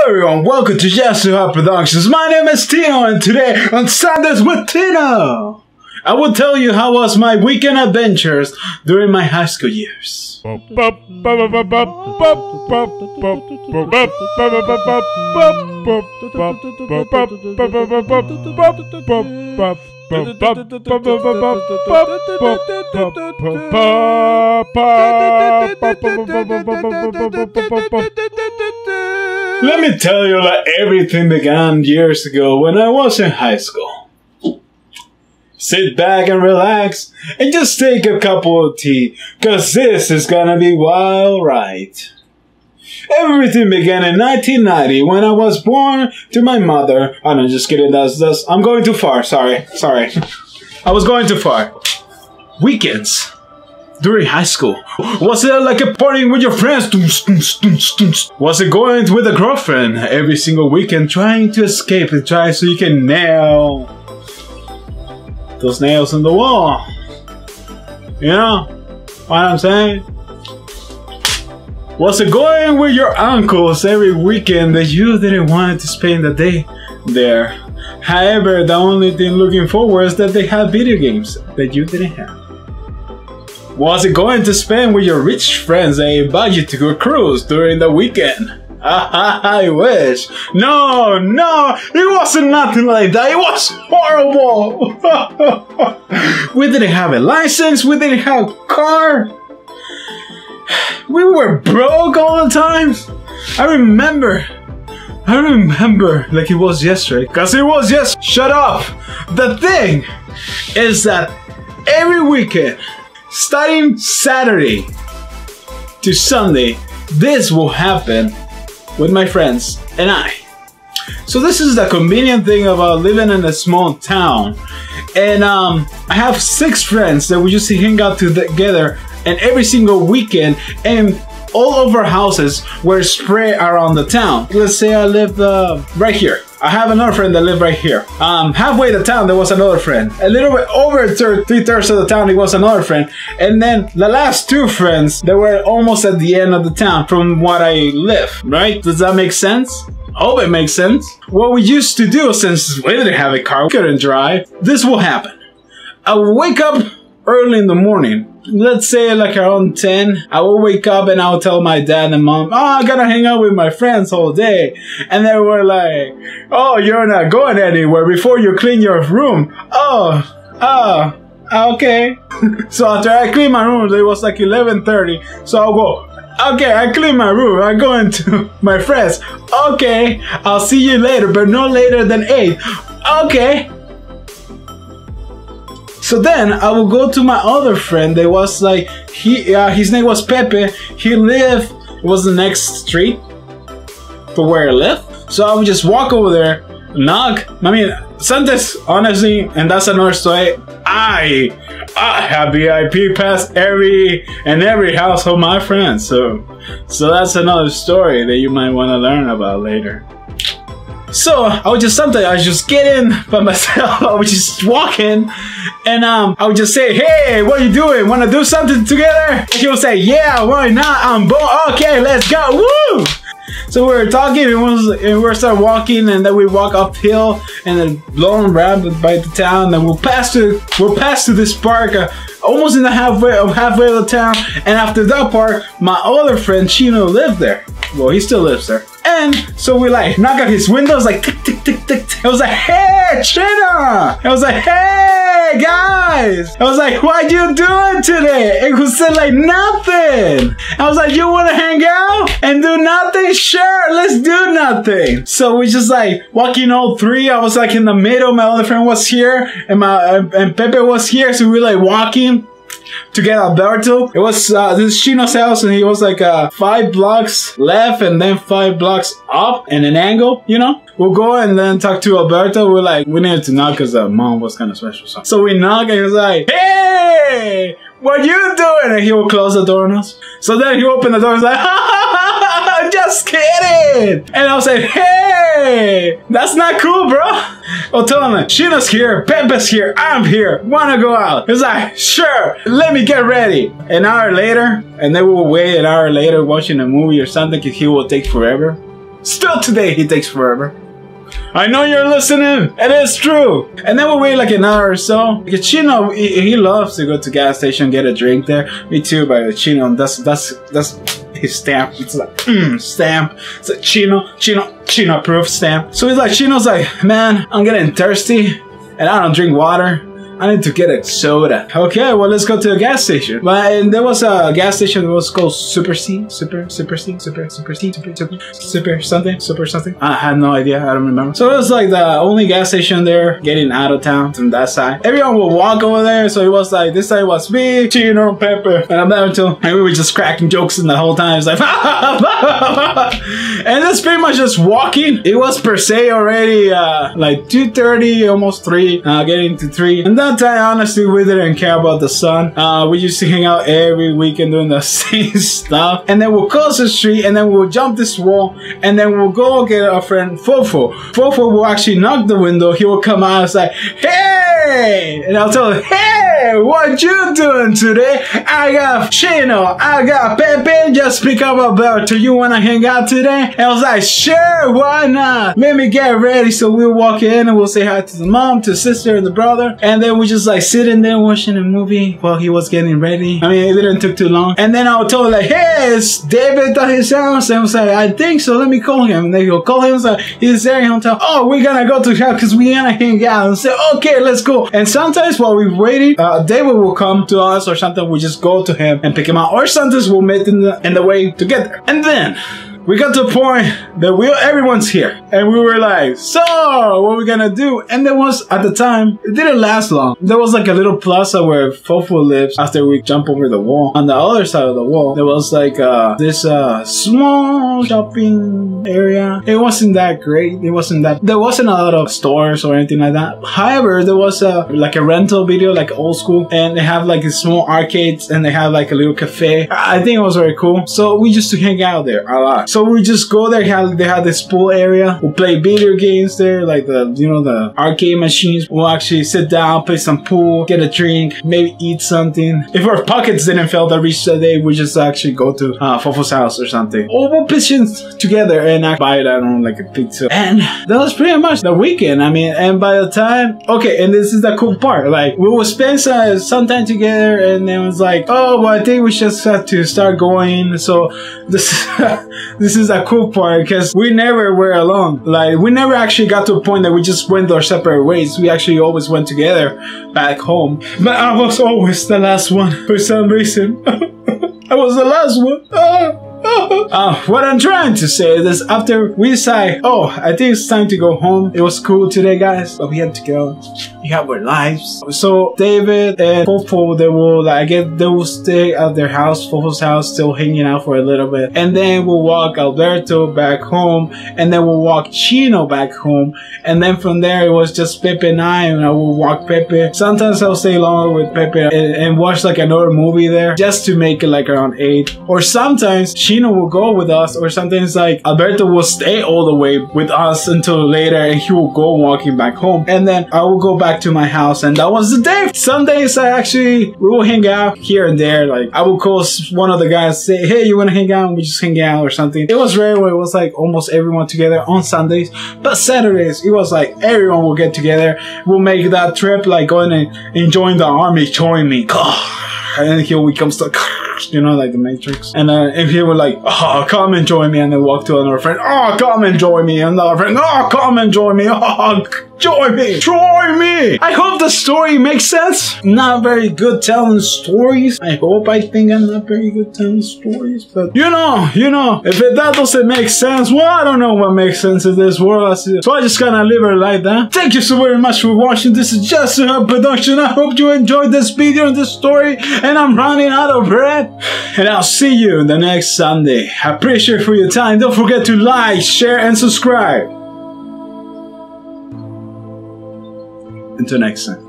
everyone, welcome to Jester Hut Productions. My name is Tino, and today on Sundays with Tino, I will tell you how was my weekend adventures during my high school years. Let me tell you that everything began years ago when I was in high school. Sit back and relax and just take a cup of tea, cause this is gonna be wild right. Everything began in 1990 when I was born to my mother. Oh no, just kidding, I'm going too far, sorry. I was going too far. Weekends during high school. Was it like a partying with your friends? Was it going with a girlfriend every single weekend trying to escape and try so you can nail those nails in the wall? You know what I'm saying? Was it going with your uncles every weekend that you didn't want to spend the day there? However, the only thing looking forward is that they had video games that you didn't have. Was it going to spend with your rich friends that invite you to a cruise during the weekend? I wish. No, it wasn't nothing like that. It was horrible. We didn't have a license. We didn't have a car. We were broke all the time. I remember like it was yesterday. Cause it was just, shut up. The thing is that every weekend, starting Saturday to Sunday, this will happen with my friends and I. So this is the convenient thing about living in a small town. And I have 6 friends that we used to hang out together, and every single weekend, and all of our houses were spread around the town. Let's say I lived right here. I have another friend that lived right here. Halfway the town, there was another friend. A little bit over 3/3 of the town, there was another friend. And then the last 2 friends, they were almost at the end of the town from what I live, right? Does that make sense? I hope it makes sense. What we used to do, since we didn't have a car, we couldn't drive, this will happen. I would wake up early in the morning. Let's say like around 10, I will wake up and I'll tell my dad and mom, oh, I gotta hang out with my friends all day. And they were like, oh, you're not going anywhere before you clean your room. Oh, okay. So after I clean my room, it was like 11:30. So I'll go, okay, I clean my room. I'm going to my friends. Okay, I'll see you later, but no later than 8. Okay. So then I will go to my other friend. That was like his name was Pepe. He lived, it was the next street for where I lived. So I would just walk over there, knock. I mean, sometimes honestly, and that's another story. I have VIP pass every house of my friends. So that's another story that you might want to learn about later. So I would just get in by myself. I would just walk in, and I would just say, "Hey, what are you doing? Want to do something together?" And she would say, "Yeah, why not? I'm bored. Okay, let's go. Woo!" So we were talking, and we started walking, and then we walk uphill, and then blowing around by the town. And we'll pass to this park, almost in the halfway of the town. And after that park, my other friend Chino lived there. Well, he still lives there. And so we like knock at his windows, like tick tick tick tick. I was like, "Hey, Chino!" I was like, "Hey, guys!" I was like, "What you doing today?" And he said like, "Nothing." I was like, "You want to hang out and do nothing? Sure, let's do nothing." So we just like walking all 3. I was like in the middle. My other friend was here, and Pepe was here. So we were like walking to get Alberto. It was this is Chino's house, and he was like 5 blocks left and then 5 blocks up in an angle, you know? We'll go and then talk to Alberto. We're like, we needed to knock because mom was kind of special. So we knock, and he was like, "Hey, what you doing?" And he will close the door on us. So then he opened the door and was like, "Just kidding." And I was like, "Hey, that's not cool, bro." I'll tell him, "Chino's here, Pepe's here, I'm here. Wanna go out?" He's like, "Sure, let me get ready." An hour later, and then we will wait an hour later watching a movie or something, because he will take forever Still today, he takes forever. I know you're listening. It is true. And then we wait like an hour or so. Because Chino, he loves to go to gas station, get a drink there. Me too, but Chino, that's his stamp. It's like stamp. It's like Chino proof stamp. So he's like, Chino's like, man, I'm getting thirsty, and I don't drink water. I need to get a soda. Okay, well, let's go to a gas station. And there was a gas station that was called Super something. I had no idea. I don't remember. So it was like the only gas station there, getting out of town from that side. Everyone would walk over there. So it was like, this side was me, Chino, Pepper, and Alberto. And we were just cracking jokes in the whole time. It's like, and it's pretty much just walking. It was per se already like 2:30, almost 3, getting to 3. And that time, honestly, we didn't care about the sun. We used to hang out every weekend doing the same stuff. And then we'll cross the street, and then we'll jump this wall, and then we'll go get our friend Fofo. Fofo will actually knock the window. He will come out and say, hey! And I'll tell him, hey, what you doing today? I got Chino, I got Pepe, just pick up Alberto. You wanna hang out today? And I was like, sure, why not? Let me get ready. So we'll walk in and we'll say hi to the mom, to the sister, and the brother. And then we just like sitting there watching a movie while he was getting ready. I mean, it didn't take too long. And then I would tell him like, hey, is David at his house? And I was like, I think so, let me call him. And then he'll call him, so he's there, and he'll tell, oh, we're gonna go to his house because we're gonna hang out. And say, okay, let's go. And sometimes while we're waiting, David will come to us or something. We just go to him and pick him up. Or sometimes we'll meet in the way to get there. And then we got to a point that everyone's here. And we were like, so, what are we gonna do? And there was, at the time, it didn't last long. There was like a little plaza where Fofo lives after we jump over the wall. On the other side of the wall, there was like this small shopping area. It wasn't that great. There wasn't a lot of stores or anything like that. However, there was like a rental video, like old school. And they have like small arcades, and they have like a little cafe. I think it was very cool. So we used to hang out there a lot. So we just go there. They had this pool area. We'll play video games there, like the arcade machines. We'll actually sit down, play some pool, get a drink, maybe eat something. If our pockets didn't fail to reach the day, we just actually go to Fofo's house or something. Or we'll pitch in together and buy, I don't know, like a pizza. And that was pretty much the weekend. I mean, and by the time, okay, and this is the cool part. Like, we will spend some time together, and then it was like, oh, well, I think we just have to start going. So this is a cool part, because we never were alone. Like, we never actually got to a point that we just went our separate ways. We actually always went together back home. But I was always the last one for some reason. I was the last one. What I'm trying to say is after we decide, oh, I think it's time to go home. It was cool today, guys, but we had to go. We have our lives. So David and Fofo, they will stay at their house, Fofo's house, still hanging out for a little bit. And then we'll walk Alberto back home, and then we'll walk Chino back home. And then from there, it was just Pepe and I will walk Pepe. Sometimes I'll stay longer with Pepe and watch like another movie there, just to make it like around 8. Or sometimes Chino will go with us, or sometimes like Alberto will stay all the way with us until later, and he will go walking back home. And then I will go back to my house, and that was the day. Some days we will hang out here and there. Like, I will call one of the guys, say, hey, you want to hang out? And we just hang out or something. It was rare where it was like almost everyone together on Sundays, but Saturdays it was like everyone will get together. We'll make that trip, like going and enjoying the army, join me. And then here we come stuck, like the Matrix. And he would like, oh, come and join me. And then walk to another friend, oh, come and join me. And another friend, oh, come and join me. Oh, join me. Join me. I hope the story makes sense. Not very good telling stories. I think I'm not very good telling stories. But you know, if that doesn't make sense, well, I don't know what makes sense in this world. So I just kind of leave it like that. Thank you so very much for watching. This is Jester Hut Production. I hope you enjoyed this video and this story. And I'm running out of breath. And I'll see you the next Sunday. I appreciate for your time. Don't forget to like, share, and subscribe. Until next time.